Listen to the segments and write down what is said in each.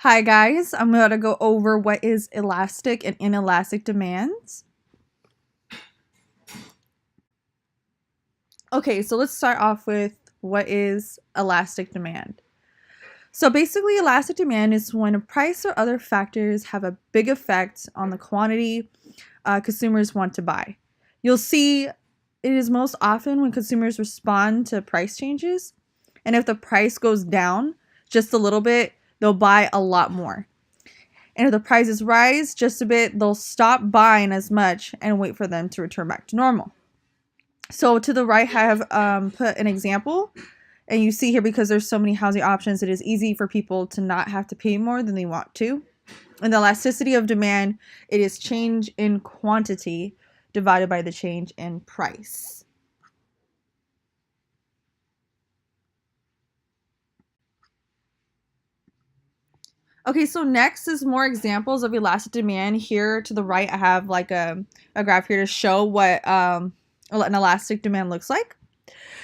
Hi guys, I'm going to go over what is elastic and inelastic demands. Okay, so let's start off with what is elastic demand. So basically elastic demand is when a price or other factors have a big effect on the quantity consumers want to buy. You'll see it is most often when consumers respond to price changes, and if the price goes down just a little bit, they'll buy a lot more. And if the prices rise just a bit, they'll stop buying as much and wait for them to return back to normal. So to the right, I have put an example. And you see here, because there's so many housing options, it is easy for people to not have to pay more than they want to. And the elasticity of demand, it is change in quantity divided by the change in price. Okay, so next is more examples of elastic demand. Here to the right, I have like a graph here to show what an elastic demand looks like.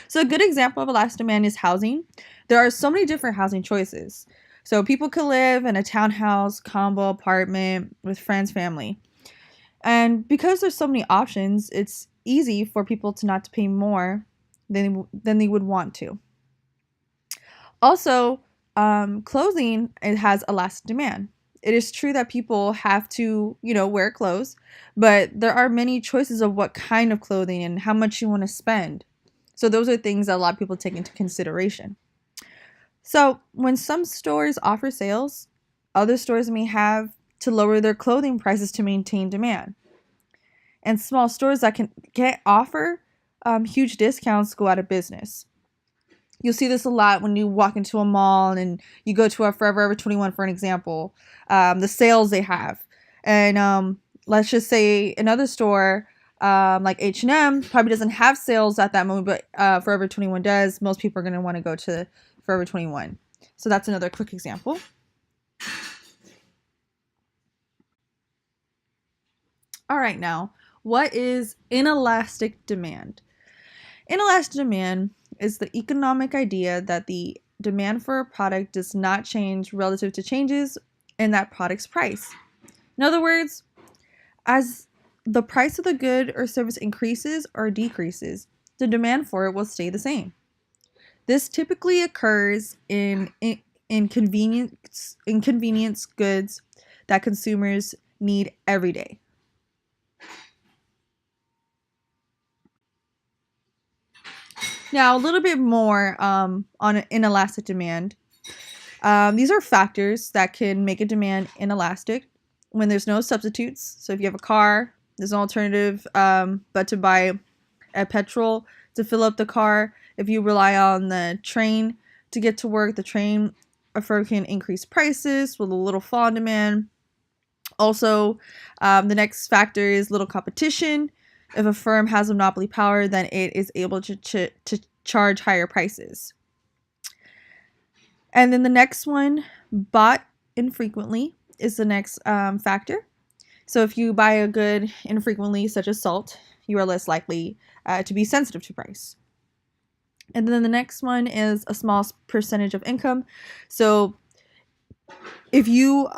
So a good example of elastic demand is housing. There are so many different housing choices. So people could live in a townhouse, combo apartment with friends, family. And because there's so many options, it's easy for people to not to pay more than they would want to. Also, clothing, it has elastic demand. It is true that people have to, wear clothes, but there are many choices of what kind of clothing and how much you want to spend. So those are things that a lot of people take into consideration. So when some stores offer sales, other stores may have to lower their clothing prices to maintain demand. And small stores that can't offer huge discounts go out of business. You'll see this a lot when you walk into a mall and you go to a Forever 21 for an example. The sales they have, and let's just say another store like H&M probably doesn't have sales at that moment, but Forever 21 does. Most people are going to want to go to Forever 21. So that's another quick example. All right, now, what is inelastic demand? Inelastic demand is the economic idea that the demand for a product does not change relative to changes in that product's price. In other words, as the price of the good or service increases or decreases, the demand for it will stay the same. This typically occurs in convenience goods that consumers need every day. Now, a little bit more on inelastic demand. These are factors that can make a demand inelastic when there's no substitutes. So if you have a car, there's an alternative but to buy a petrol to fill up the car. If you rely on the train to get to work, the train firm can increase prices with a little fall in demand. Also, the next factor is little competition. If a firm has monopoly power, then it is able to charge higher prices. And then the next one, bought infrequently, is the next factor. So if you buy a good infrequently, such as salt, you are less likely to be sensitive to price. And then the next one is a small percentage of income. So if you,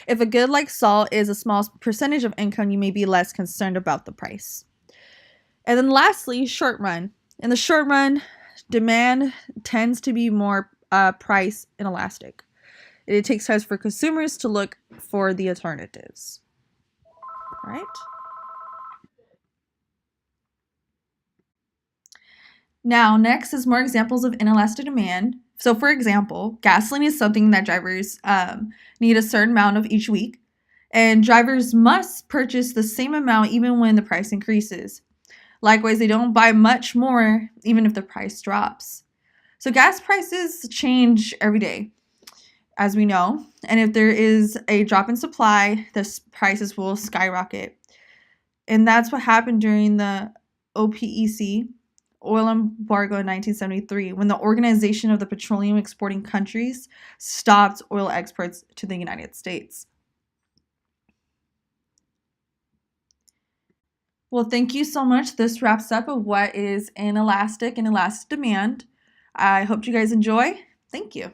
if a good like salt is a small percentage of income, you may be less concerned about the price. And then lastly, short run. In the short run, demand tends to be more price inelastic. It takes time for consumers to look for the alternatives. All right. Now, next is more examples of inelastic demand. So, for example, gasoline is something that drivers need a certain amount of each week, and drivers must purchase the same amount even when the price increases. Likewise, they don't buy much more even if the price drops. So, gas prices change every day, as we know, and if there is a drop in supply, the prices will skyrocket. And that's what happened during the OPEC oil embargo in 1973, when the Organization of the Petroleum Exporting Countries stopped oil exports to the United States. Well, thank you so much. This wraps up of what is inelastic and elastic demand. I hope you guys enjoy. Thank you.